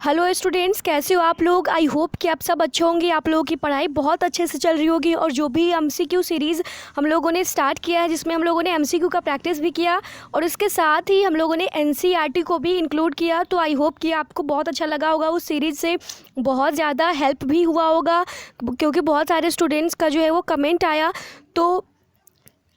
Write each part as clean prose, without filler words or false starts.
Hello students, कैसे हो आप लोग। आई होप कि आप सब अच्छे होंगे। आप लोगों की पढ़ाई बहुत अच्छे से चल रही होगी। और जो भी एमसीक्यू सीरीज़ हम लोगों ने स्टार्ट किया है, जिसमें हम लोगों ने एमसीक्यू का प्रैक्टिस भी किया और उसके साथ ही हम लोगों ने एनसीईआरटी को भी इंक्लूड किया। तो आई होप कि आपको बहुत अच्छा लगा होगा। उस सीरीज़ से बहुत ज़्यादा हेल्प भी हुआ होगा, क्योंकि बहुत सारे स्टूडेंट्स का जो है वो कमेंट आया। तो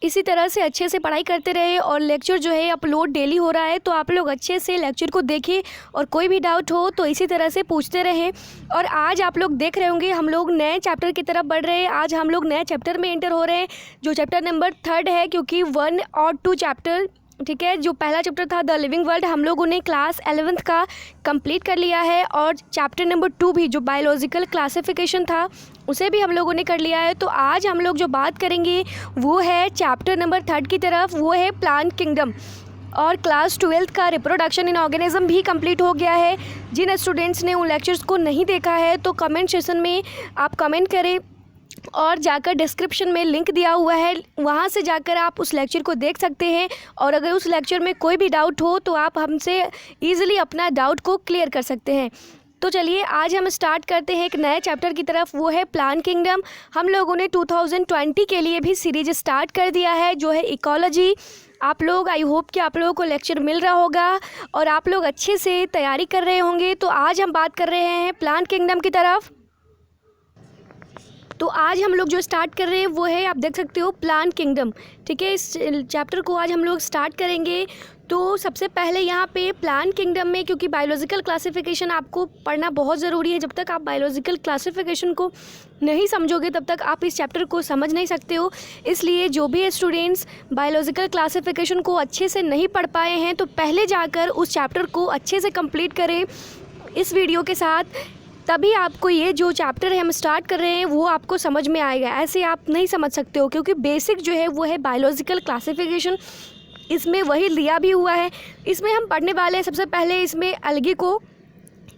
इसी तरह से अच्छे से पढ़ाई करते रहे और लेक्चर जो है अपलोड डेली हो रहा है, तो आप लोग अच्छे से लेक्चर को देखें और कोई भी डाउट हो तो इसी तरह से पूछते रहें। और आज आप लोग देख रहे होंगे हम लोग नए चैप्टर की तरफ बढ़ रहे हैं। आज हम लोग नए चैप्टर में एंटर हो रहे हैं, जो चैप्टर नंबर 3 है, क्योंकि 1 और 2 चैप्टर, ठीक है, जो पहला चैप्टर था द लिविंग वर्ल्ड, हम लोगों ने क्लास 11th का कंप्लीट कर लिया है। और चैप्टर नंबर 2 भी, जो बायोलॉजिकल क्लासिफिकेशन था, उसे भी हम लोगों ने कर लिया है। तो आज हम लोग जो बात करेंगे वो है चैप्टर नंबर 3 की तरफ, वो है प्लांट किंगडम। और क्लास 12th का रिप्रोडक्शन इन ऑर्गेनिज्म भी कंप्लीट हो गया है। जिन स्टूडेंट्स ने उन लेक्चर्स को नहीं देखा है तो कमेंट सेशन में आप कमेंट करें और जाकर डिस्क्रिप्शन में लिंक दिया हुआ है, वहाँ से जाकर आप उस लेक्चर को देख सकते हैं। और अगर उस लेक्चर में कोई भी डाउट हो तो आप हमसे ईज़िली अपना डाउट को क्लियर कर सकते हैं। तो चलिए आज हम स्टार्ट करते हैं एक नए चैप्टर की तरफ, वो है प्लांट किंगडम। हम लोगों ने 2020 के लिए भी सीरीज स्टार्ट कर दिया है, जो है इकोलॉजी। आप लोग, आई होप कि आप लोगों को लेक्चर मिल रहा होगा और आप लोग अच्छे से तैयारी कर रहे होंगे। तो आज हम बात कर रहे हैं प्लांट किंगडम की तरफ। तो आज हम लोग जो स्टार्ट कर रहे हैं वो है, आप देख सकते हो, प्लांट किंगडम, ठीक है। इस चैप्टर को आज हम लोग स्टार्ट करेंगे। तो सबसे पहले यहाँ पे प्लांट किंगडम में, क्योंकि बायोलॉजिकल क्लासिफिकेशन आपको पढ़ना बहुत ज़रूरी है। जब तक आप बायोलॉजिकल क्लासिफिकेशन को नहीं समझोगे तब तक आप इस चैप्टर को समझ नहीं सकते हो। इसलिए जो भी स्टूडेंट्स बायोलॉजिकल क्लासिफिकेशन को अच्छे से नहीं पढ़ पाए हैं तो पहले जाकर उस चैप्टर को अच्छे से कंप्लीट करें इस वीडियो के साथ, तभी आपको ये जो चैप्टर है हम स्टार्ट कर रहे हैं वो आपको समझ में आएगा। ऐसे आप नहीं समझ सकते हो, क्योंकि बेसिक जो है वो है बायोलॉजिकल क्लासिफिकेशन, इसमें वही दिया भी हुआ है। इसमें हम पढ़ने वाले हैं सबसे पहले इसमें अलगी को,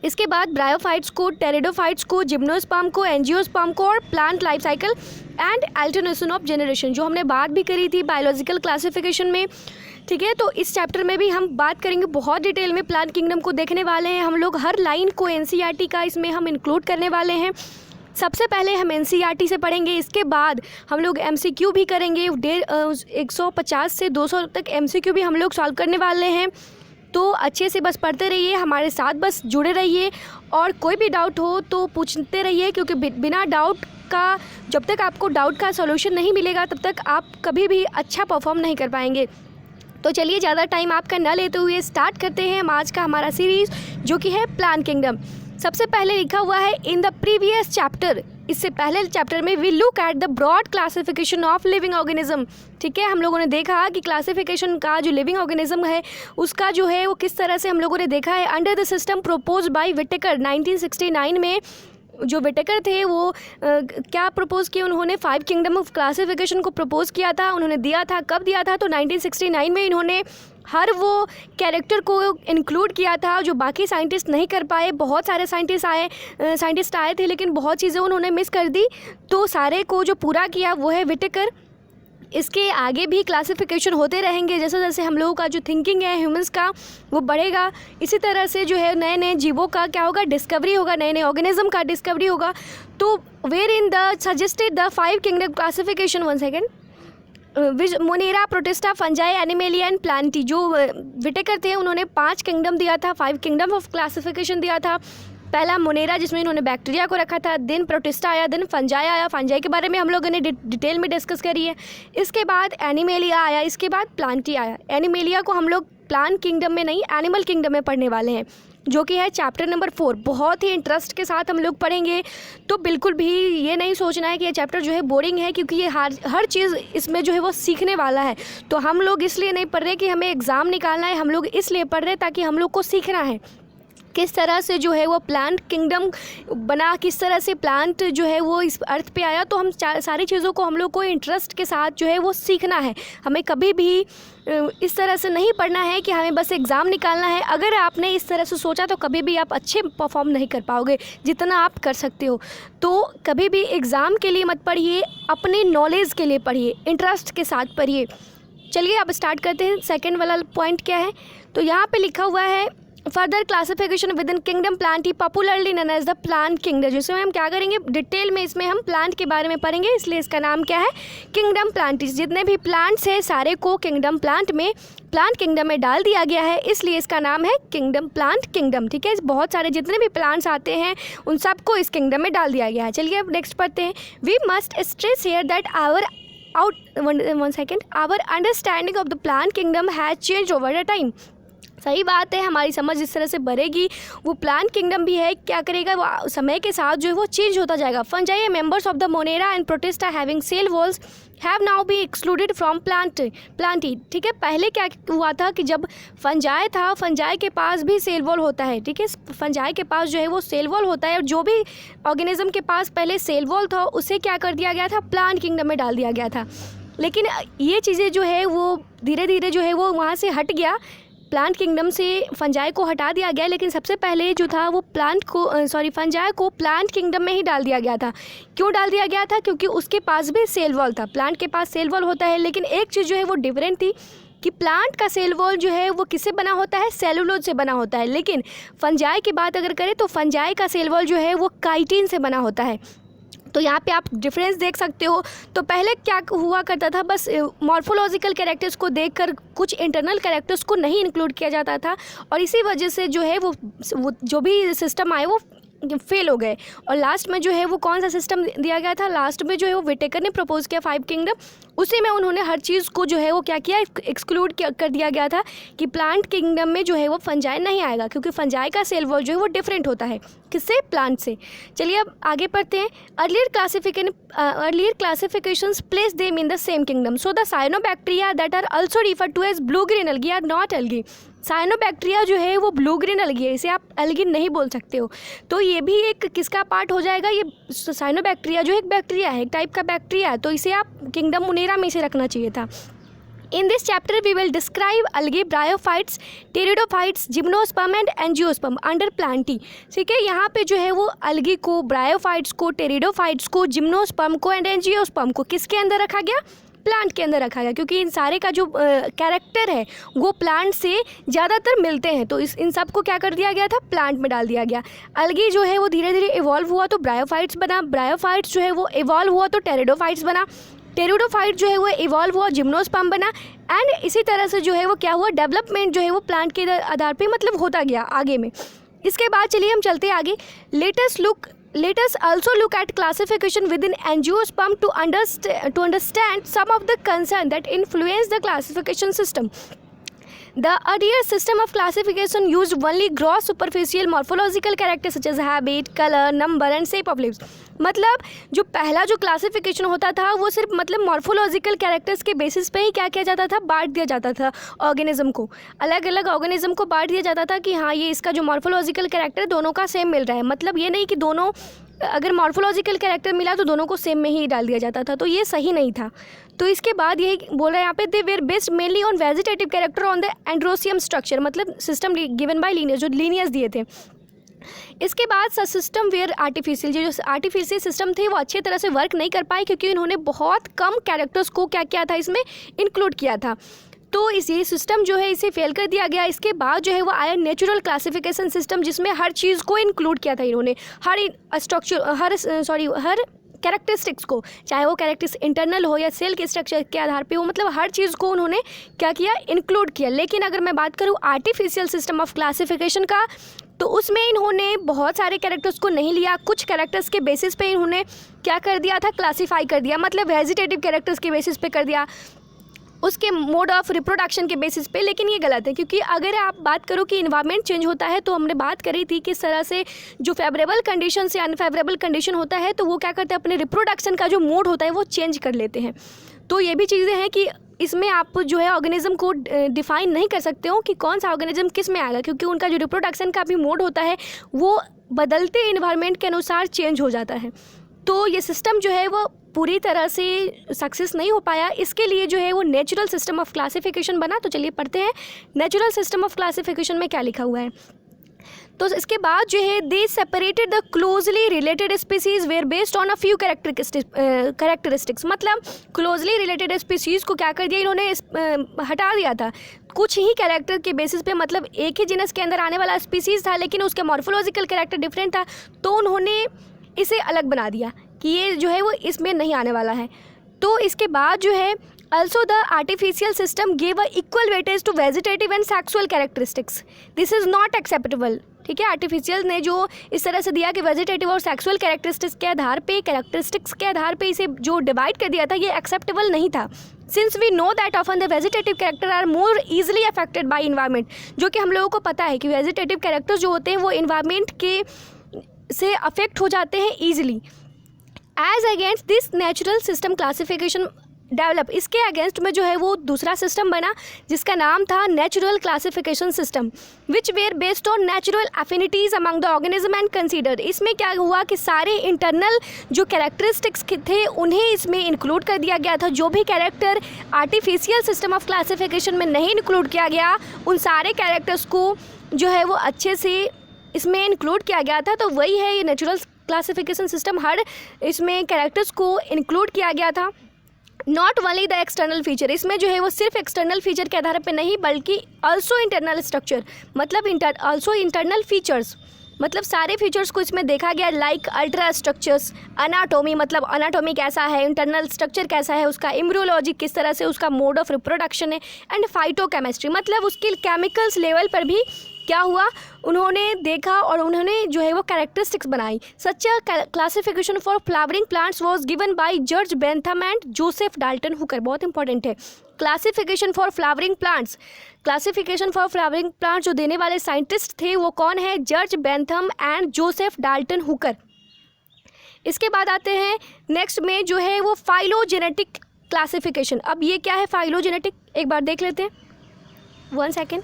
इसके बाद ब्रायोफाइट्स को, टेरिडोफाइट्स को, जिम्नोस्पर्म को, एंजियोस्पर्म को, और plant life cycle and alternation of generation, जो हमने बात भी करी थी बायोलॉजिकल क्लासिफिकेशन में, ठीक है। तो इस चैप्टर में भी हम बात करेंगे बहुत डिटेल में, प्लांट किंगडम को देखने वाले हैं हम लोग। हर लाइन को एनसीईआरटी का इसमें हम इंक्लूड करने वाले हैं। सबसे पहले हम एनसीईआरटी से पढ़ेंगे, इसके बाद हम लोग एमसीक्यू भी करेंगे। 150 से 200 तक एमसीक्यू भी हम लोग सॉल्व करने वाले हैं। तो अच्छे से बस पढ़ते रहिए, हमारे साथ बस जुड़े रहिए और कोई भी डाउट हो तो पूछते रहिए, क्योंकि बिना डाउट का, जब तक आपको डाउट का सॉल्यूशन नहीं मिलेगा तब तक आप कभी भी अच्छा परफॉर्म नहीं कर पाएंगे। तो चलिए ज़्यादा टाइम आपका न लेते हुए स्टार्ट करते हैं हम आज का हमारा सीरीज़, जो कि है प्लांट किंगडम। सबसे पहले लिखा हुआ है इन द प्रीवियस चैप्टर, इससे पहले चैप्टर में we look at the broad classification of living organism, ठीक है। हम लोगों ने देखा कि क्लासिफिकेशन का जो लिविंग ऑर्गेनिज्म है उसका जो है वो किस तरह से हम लोगों ने देखा है under the system propose by Whittaker 1969 में। जो विटेकर थे वो क्या प्रपोज किया उन्होंने, 5 किंगडम ऑफ क्लासिफिकेशन को प्रपोज किया था। उन्होंने दिया था, कब दिया था, तो 1969 में इन्होंने हर वो कैरेक्टर को इंक्लूड किया था जो बाकी साइंटिस्ट नहीं कर पाए। बहुत सारे साइंटिस्ट आए थे, लेकिन बहुत चीज़ें उन्होंने मिस कर दी। तो सारे को जो पूरा किया वो है विटेकर। इसके आगे भी क्लासिफिकेशन होते रहेंगे, जैसे जैसे हम लोगों का जो थिंकिंग है ह्यूमंस का वो बढ़ेगा। इसी तरह से जो है नए नए जीवों का क्या होगा, डिस्कवरी होगा, नए नए ऑर्गेनिज्म का डिस्कवरी होगा। तो where in the suggested the 5 kingdom classification, 1 second, Monera, Protista, Fungi, Animalia and Plantae. जो विटेकर थे उन्होंने 5 किंगडम दिया था, 5 किंगडम ऑफ क्लासिफिकेशन दिया था। पहला मोनेरा, जिसमें इन्होंने बैक्टीरिया को रखा था, देन प्रोटिस्टा आया, देन फंजाई आया, फंजाई के बारे में हम लोगों ने डिटेल में डिस्कस करी है। इसके बाद एनिमेलिया आया, इसके बाद प्लांटी आया। एनिमेलिया को हम लोग प्लांट किंगडम में नहीं, एनिमल किंगडम में पढ़ने वाले हैं, जो कि है चैप्टर नंबर 4। बहुत ही इंटरेस्ट के साथ हम लोग पढ़ेंगे। तो बिल्कुल भी ये नहीं सोचना है कि ये चैप्टर जो है बोरिंग है, क्योंकि ये हर चीज़ इसमें जो है वो सीखने वाला है। तो हम लोग इसलिए नहीं पढ़ रहे कि हमें एग्ज़ाम निकालना है, हम लोग इसलिए पढ़ रहे हैं ताकि हम लोग को सीखना है किस तरह से जो है वो प्लांट किंगडम बना, किस तरह से प्लांट जो है वो इस अर्थ पे आया। तो हम सारी चीज़ों को हम लोग को इंटरेस्ट के साथ जो है वो सीखना है। हमें कभी भी इस तरह से नहीं पढ़ना है कि हमें बस एग्ज़ाम निकालना है। अगर आपने इस तरह से सोचा तो कभी भी आप अच्छे परफॉर्म नहीं कर पाओगे जितना आप कर सकते हो। तो कभी भी एग्ज़ाम के लिए मत पढ़िए, अपने नॉलेज के लिए पढ़िए, इंटरेस्ट के साथ पढ़िए। चलिए अब स्टार्ट करते हैं। सेकेंड वाला पॉइंट क्या है, तो यहाँ पे लिखा हुआ है further classification within kingdom Plantae popularly known as the plant kingdom, जिसमें हम क्या करेंगे डिटेल में इसमें हम प्लांट के बारे में पढ़ेंगे, इसलिए इसका नाम क्या है किंगडम प्लांटिस। जितने भी प्लांट्स हैं सारे को किंगडम प्लांट किंगडम में डाल दिया गया है, इसलिए इसका नाम है किंगडम प्लांट किंगडम। ठीक है, बहुत सारे जितने भी प्लांट्स आते हैं उन सबको इस किंगडम में डाल दिया गया है। चलिए अब नेक्स्ट पढ़ते हैं। We must stress here that our understanding of the plant kingdom has change over the time. सही बात है, हमारी समझ जिस तरह से बढ़ेगी वो प्लांट किंगडम भी है क्या करेगा, वो समय के साथ जो है वो चेंज होता जाएगा। Fungi members of the Monera and Protista having cell walls have now be excluded from Plantae. ठीक है, पहले क्या हुआ था कि जब फंजाई था, फंजाई के पास भी सेल वॉल होता है। ठीक है, फंजाई के पास जो है वो सेल वॉल होता है, और जो भी ऑर्गेनिज्म के पास पहले सेल वॉल था उसे क्या कर दिया गया था, प्लांट किंगडम में डाल दिया गया था। लेकिन ये चीज़ें जो है वो धीरे धीरे जो है वो वहाँ से हट गया, प्लांट किंगडम से फंजाई को हटा दिया गया। लेकिन सबसे पहले जो था वो फंजाई को प्लांट किंगडम में ही डाल दिया गया था। क्यों डाल दिया गया था, क्योंकि उसके पास भी सेल वॉल था। प्लांट के पास सेल वॉल होता है, लेकिन एक चीज़ जो है वो डिफरेंट थी कि प्लांट का सेल वॉल जो है वो किससे बना होता है, सेलुलोज से बना होता है। लेकिन फंजाई की बात अगर करें तो फंजाई का सेल वॉल जो है वो काइटिन से बना होता है। तो यहाँ पे आप डिफरेंस देख सकते हो। तो पहले क्या हुआ करता था, बस मॉर्फोलॉजिकल कैरेक्टर्स को देखकर कुछ इंटरनल कैरेक्टर्स को नहीं इंक्लूड किया जाता था, और इसी वजह से जो है वो जो भी सिस्टम आए वो फेल हो गए। और लास्ट में जो है वो कौन सा सिस्टम दिया गया था, लास्ट में जो है वो विटेकर ने प्रपोज किया 5 किंगडम, उसी में उन्होंने हर चीज़ को जो है वो क्या किया, एक्सक्लूड कर दिया गया था कि प्लांट किंगडम में जो है वो फंजाई नहीं आएगा, क्योंकि फंजाई का सेल वॉल जो है वो डिफरेंट होता है किससे, प्लांट से। चलिए अब आगे पढ़ते हैं। Earlier classifications place them in the same kingdom, so the cyanobacteria that are also refer to as blue green algae are not algae. Cyanobacteria जो है वो ब्लू ग्रीन एल्गी है, इसे आप एल्गी नहीं बोल सकते हो। तो ये भी एक किसका पार्ट हो जाएगा, ये साइनोबैक्टीरिया जो एक बैक्टीरिया है, एक टाइप का बैक्टीरिया है, तो इसे आप किंगडम मोनेरा में से रखना चाहिए था। In this chapter we will describe algae, bryophytes, pteridophytes, gymnosperm and angiosperm under plantae। ठीक है, यहाँ पे जो है वो algae को, bryophytes को, pteridophytes को, gymnosperm को एंड angiosperm को किसके अंदर रखा गया, प्लांट के अंदर रखा गया, क्योंकि इन सारे का जो कैरेक्टर है वो प्लांट से ज़्यादातर मिलते हैं। तो इन सब को क्या कर दिया गया था, प्लांट में डाल दिया गया। अलगी जो है वो धीरे धीरे इवॉल्व हुआ तो ब्रायोफाइट्स बना, ब्रायोफाइट्स जो है वो इवॉल्व हुआ तो टेरिडोफाइट्स बना, टेरिडोफाइट जो है वो इवॉल्व हुआ जिम्नोस्पर्म बना, एंड इसी तरह से जो है वो क्या हुआ, डेवलपमेंट जो है वो प्लांट के आधार पे मतलब होता गया आगे में। इसके बाद चलिए हम चलते आगे। Let us also look at classification within angiosperm to understand some of the concerns that influence the classification system. The earlier system of classification used only gross superficial morphological characters such as habit, color, number and shape of leaves. मतलब जो पहला जो classification होता था वो सिर्फ मतलब morphological characters के बेसिस पे ही क्या किया जाता था, बांट दिया जाता था ऑर्गेनिज्म को, अलग अलग ऑर्गेनिज्म को बांट दिया जाता था कि हाँ ये इसका जो मॉर्फोलॉजिकल कैरेक्टर दोनों का सेम मिल रहा है। मतलब ये नहीं कि दोनों अगर मॉर्फोलॉजिकल कैरेक्टर मिला तो दोनों को सेम में ही डाल दिया जाता था, तो ये सही नहीं था। तो इसके बाद यही बोल रहा है यहाँ पे, they were based mainly on vegetative character on the androecium structure, मतलब सिस्टम गिवन बाय लीनियर्स, जो लीनियर्स दिए थे। इसके बाद सिस्टम वेयर आर्टिफिशियल, जो आर्टिफिशियल सिस्टम थे वो अच्छे तरह से वर्क नहीं कर पाए क्योंकि इन्होंने बहुत कम कैरेक्टर्स को क्या किया था, इसमें इंक्लूड किया था। तो ये सिस्टम जो है इसे फेल कर दिया गया। इसके बाद जो है वो आया नेचुरल क्लासिफिकेशन सिस्टम, जिसमें हर चीज़ को इंक्लूड किया था इन्होंने, हर कैरेक्टरिस्टिक्स को, चाहे वो कैरेक्टरिस्टिक्स इंटरनल हो या सेल के स्ट्रक्चर के आधार पे हो, मतलब हर चीज़ को उन्होंने क्या किया, इंक्लूड किया। लेकिन अगर मैं बात करूँ आर्टिफिशियल सिस्टम ऑफ क्लासिफिकेशन का, तो उसमें इन्होंने बहुत सारे कैरेक्टर्स को नहीं लिया, कुछ कैरेक्टर्स के बेसिस पे इन्होंने क्या कर दिया था, क्लासीफाई कर दिया, मतलब वेजिटेटिव कैरेक्टर्स के बेसिस पे कर दिया, उसके मोड ऑफ रिप्रोडक्शन के बेसिस पे। लेकिन ये गलत है, क्योंकि अगर आप बात करो कि इन्वायरमेंट चेंज होता है, तो हमने बात करी थी किस तरह से जो फेवरेबल कंडीशन से अनफेवरेबल कंडीशन होता है तो वो क्या करते हैं, अपने रिप्रोडक्शन का जो मोड होता है वो चेंज कर लेते हैं। तो ये भी चीज़ें हैं कि इसमें आप जो है ऑर्गेनिज्म को डिफाइन नहीं कर सकते हो कि कौन सा ऑर्गेनिज्म किस में आएगा, क्योंकि उनका जो रिप्रोडक्शन का भी मोड होता है वो बदलते इन्वायरमेंट के अनुसार चेंज हो जाता है। तो ये सिस्टम जो है वो पूरी तरह से सक्सेस नहीं हो पाया। इसके लिए जो है वो नेचुरल सिस्टम ऑफ क्लासिफिकेशन बना। तो चलिए पढ़ते हैं नेचुरल सिस्टम ऑफ क्लासिफिकेशन में क्या लिखा हुआ है। तो इसके बाद जो है, they separated the closely related species were based on a few characteristics, मतलब क्लोजली रिलेटेड स्पीसीज को क्या कर दिया इन्होंने, हटा दिया था। कुछ ही कैरेक्टर के बेसिस पे, मतलब एक ही जीनस के अंदर आने वाला स्पीसीज़ था लेकिन उसके मॉर्फोलॉजिकल कैरेक्टर डिफरेंट था, तो उन्होंने इसे अलग बना दिया कि ये जो है वो इसमें नहीं आने वाला है। तो इसके बाद जो है also the artificial system gave a equal weightage to vegetative and sexual characteristics. This is not acceptable. ठीक है, आर्टिफिशियल ने जो इस तरह से दिया कि वेजिटेटिव और सेक्सुअल कैरेक्टरिस्टिक्स के आधार पे इसे जो डिवाइड कर दिया था, ये एक्सेप्टेबल नहीं था। Since we know that often the vegetative character are more easily affected by environment, जो कि हम लोगों को पता है कि वेजिटेटिव कैरेक्टर्स जो होते हैं वो इन्वायरमेंट के से अफेक्ट हो जाते हैं easily. As against this natural system classification develop, इसके अगेंस्ट में जो है वो दूसरा सिस्टम बना जिसका नाम था natural classification system, which were based on natural affinities among the organism and considered. इसमें क्या हुआ कि सारे इंटरनल जो कैरेक्टरिस्टिक्स थे उन्हें इसमें इंक्लूड कर दिया गया था। जो भी character artificial system of classification में नहीं इंक्लूड किया गया, उन सारे कैरेक्टर्स को जो है वो अच्छे से इसमें इंक्लूड किया गया था। तो वही है ये नेचुरल क्लासिफिकेशन सिस्टम, हर इसमें कैरेक्टर्स को इंक्लूड किया गया था। Not only the external feature, इसमें जो है वो सिर्फ एक्सटर्नल फीचर के आधार पे नहीं बल्कि ऑल्सो इंटरनल स्ट्रक्चर, मतलब ऑल्सो इंटरनल फीचर्स, मतलब सारे फीचर्स को इसमें देखा गया। लाइक अल्ट्रा स्ट्रक्चर्स, अनाटोमी, मतलब अनाटोमी कैसा है, इंटरनल स्ट्रक्चर कैसा है उसका, एम्ब्रियोलॉजी किस तरह से उसका मोड ऑफ रिप्रोडक्शन है, एंड फाइटोकेमिस्ट्री, मतलब उसके केमिकल्स लेवल पर भी क्या हुआ उन्होंने देखा और उन्होंने जो है वो कैरेक्टरिस्टिक्स बनाई। Such a classification for flowering plants was given by George Bentham and Joseph Dalton Hooker, बहुत इंपॉर्टेंट है। Classification for flowering plants, classification for flowering plants जो देने वाले साइंटिस्ट थे वो कौन है, George Bentham and Joseph Dalton Hooker. इसके बाद आते हैं नेक्स्ट में जो है वो फाइलोजेनेटिक क्लासिफिकेशन। अब ये क्या है फाइलोजेनेटिक, एक बार देख लेते हैं, 1 सेकेंड।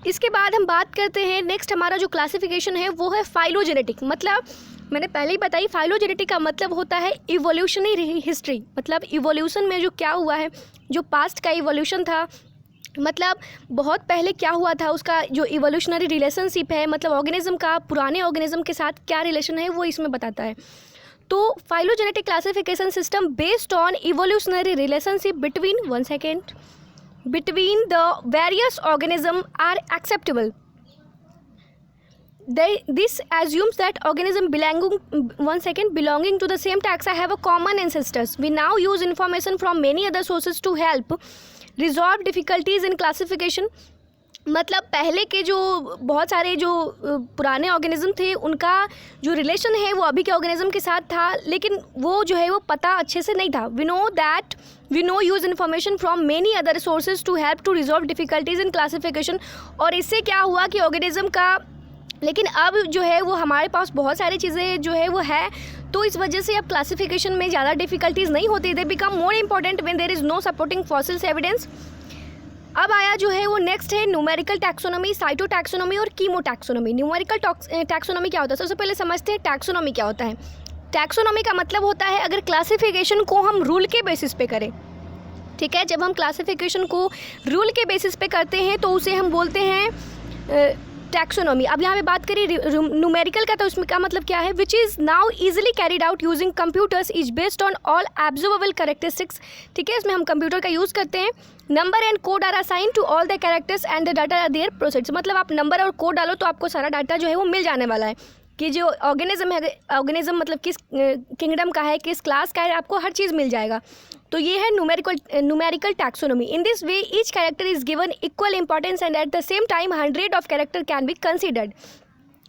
इसके बाद हम बात करते हैं नेक्स्ट हमारा जो क्लासिफिकेशन है वो है फाइलोजेनेटिक। मतलब मैंने पहले ही बताई, फाइलोजेनेटिक का मतलब होता है इवोल्यूशनरी हिस्ट्री, मतलब इवोल्यूशन में जो क्या हुआ है, जो पास्ट का इवोल्यूशन था, मतलब बहुत पहले क्या हुआ था उसका जो इवोल्यूशनरी रिलेशनशिप है, मतलब ऑर्गेनिज्म का पुराने ऑर्गेनिज्म के साथ क्या रिलेशन है वो इसमें बताता है। तो phylogenetic classification system based on evolutionary relationship between, 1 second, between the various organisms are acceptable. This assumes that organism belonging to the same taxa have a common ancestors. We now use information from many other sources to help resolve difficulties in classification. मतलब पहले के जो बहुत सारे जो पुराने organism थे उनका जो रिलेशन है वो अभी के ऑर्गेनिज्म के साथ था, लेकिन वो जो है वो पता अच्छे से नहीं था। We now use information from many other sources to help to resolve difficulties in classification. और इससे क्या हुआ कि ऑर्गेनिज्म का, लेकिन अब जो है वो हमारे पास बहुत सारी चीज़ें जो है वो है, तो इस वजह से अब क्लासिफिकेशन में ज़्यादा डिफ़िकल्टीज नहीं होती। They become more important when there is no supporting fossils evidence. अब आया जो है वो नेक्स्ट है न्यूमेरिकल टैक्सोनॉमी, साइटो टैक्सोनॉमी और कीमो टैक्सोनॉमी। न्यूमेरिकल टैक्सोनॉमी क्या होता है, सबसे पहले समझते हैं टैक्सोनॉमी क्या होता है। टैक्सोनॉमी का मतलब होता है अगर क्लासिफिकेशन को हम रूल के बेसिस पे करें, ठीक है, जब हम क्लासिफिकेशन को रूल के बेसिस पे करते हैं तो उसे हम बोलते हैं टैक्सोनॉमी। अब यहाँ पे बात करें न्यूमेरिकल का, तो उसमें का मतलब क्या है, which is now easily carried out using computers, is based on all observable characteristics. ठीक है, इसमें हम कंप्यूटर का यूज़ करते हैं। Number and code are assign to all the characters and the data are there process, मतलब आप number और कोड डालो तो आपको सारा डाटा जो है वो मिल जाने वाला है कि जो ऑर्गेनिज्म है, ऑर्गेनिज्म मतलब किस किंगडम का है, किस क्लास का है, आपको हर चीज़ मिल जाएगा। तो ये है numerical taxonomy. In this way each character is given equal importance and at the same time 100 of character can be considered.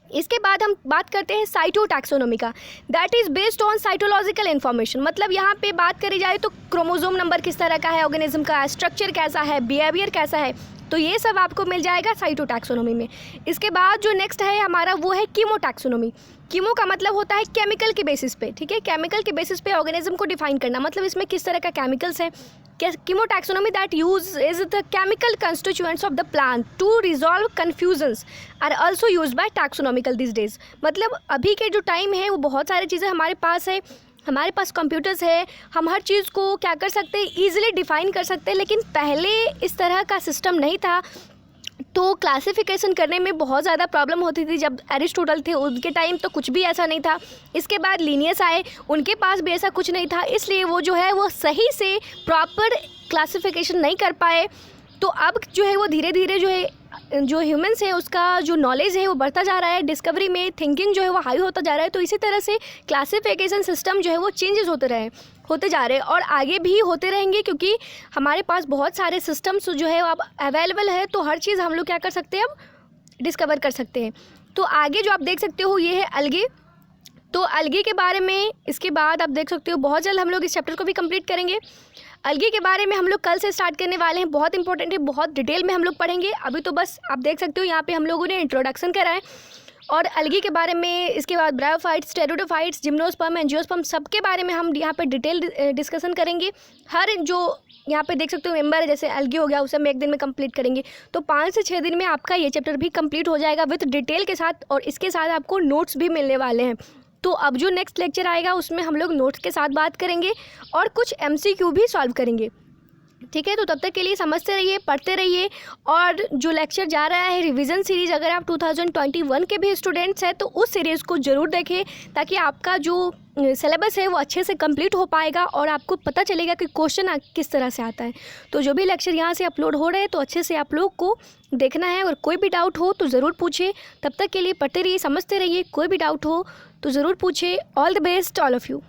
इसके बाद हम बात करते हैं साइटो टैक्सोनॉमी का, that is based on cytological information. मतलब यहाँ पे बात करी जाए तो क्रोमोसोम नंबर किस तरह का है, ऑर्गेनिज्म का स्ट्रक्चर कैसा है, बिहेवियर कैसा है, तो ये सब आपको मिल जाएगा साइटो टैक्सोनॉमी में। इसके बाद जो नेक्स्ट है हमारा वो है कीमो टैक्सोनॉमी। कीमो का मतलब होता है केमिकल के बेसिस पे, ठीक है, केमिकल के बेसिस पे ऑर्गेनिज्म को डिफाइन करना, मतलब इसमें किस तरह का केमिकल्स है। Chemotaxonomy that use is the chemical constituents of the plant to resolve confusions are also use by taxonomical this days. मतलब अभी के जो टाइम है वो बहुत सारी चीज़ें हमारे पास है, हमारे पास कंप्यूटर्स है, हम हर चीज़ को क्या कर सकते हैं, ईजिली डिफाइन कर सकते हैं, लेकिन पहले इस तरह का सिस्टम नहीं था, तो क्लासिफिकेशन करने में बहुत ज़्यादा प्रॉब्लम होती थी। जब एरिस्टोटल थे उनके टाइम तो कुछ भी ऐसा नहीं था, इसके बाद लीनियस आए, उनके पास भी ऐसा कुछ नहीं था, इसलिए वो जो है वो सही से प्रॉपर क्लासिफिकेशन नहीं कर पाए। तो अब जो है वो धीरे धीरे जो है जो ह्यूमंस है उसका जो नॉलेज है वो बढ़ता जा रहा है, डिस्कवरी में थिंकिंग जो है वो हाई होता जा रहा है। तो इसी तरह से क्लासिफिकेशन सिस्टम जो है वो चेंजेस होते जा रहे हैं और आगे भी होते रहेंगे, क्योंकि हमारे पास बहुत सारे सिस्टम्स जो है अब अवेलेबल है। तो हर चीज़ हम लोग क्या कर सकते हैं, अब डिस्कवर कर सकते हैं। तो आगे जो आप देख सकते हो ये है अलगे। तो अलगे के बारे में इसके बाद आप देख सकते हो बहुत जल्द हम लोग इस चैप्टर को भी कंप्लीट करेंगे। अलगे के बारे में हम लोग कल से स्टार्ट करने वाले हैं, बहुत इंपॉर्टेंट है, बहुत डिटेल में हम लोग पढ़ेंगे। अभी तो बस आप देख सकते हो यहाँ पे हम लोगों ने इंट्रोडक्शन करा है और अलगे के बारे में, इसके बाद ब्रायोफाइट्स, टेरिडोफाइट्स, जिम्नोस्पर्म, एंजियोस्पर्म, सबके बारे में हम यहाँ पे डिटेल डिस्कशन करेंगे। हर जो यहाँ पे देख सकते हो मेंबर है, जैसे अलगे हो गया, उसे हम 1 दिन में कंप्लीट करेंगे। तो 5 से 6 दिन में आपका ये चैप्टर भी कंप्लीट हो जाएगा विथ डिटेल के साथ, और इसके साथ आपको नोट्स भी मिलने वाले हैं। तो अब जो नेक्स्ट लेक्चर आएगा उसमें हम लोग नोट्स के साथ बात करेंगे और कुछ MCQ भी सॉल्व करेंगे। ठीक है, तो तब तक के लिए समझते रहिए, पढ़ते रहिए। और जो लेक्चर जा रहा है रिवीजन सीरीज़, अगर आप 2021 के भी स्टूडेंट्स हैं तो उस सीरीज़ को ज़रूर देखें, ताकि आपका जो सिलेबस है वो अच्छे से कंप्लीट हो पाएगा और आपको पता चलेगा कि क्वेश्चन किस तरह से आता है। तो जो भी लेक्चर यहाँ से अपलोड हो रहे हैं तो अच्छे से आप लोग को देखना है, और कोई भी डाउट हो तो ज़रूर पूछिए। तब तक के लिए पढ़ते रहिए, समझते रहिए, कोई भी डाउट हो तो ज़रूर पूछिए। All the best all of you.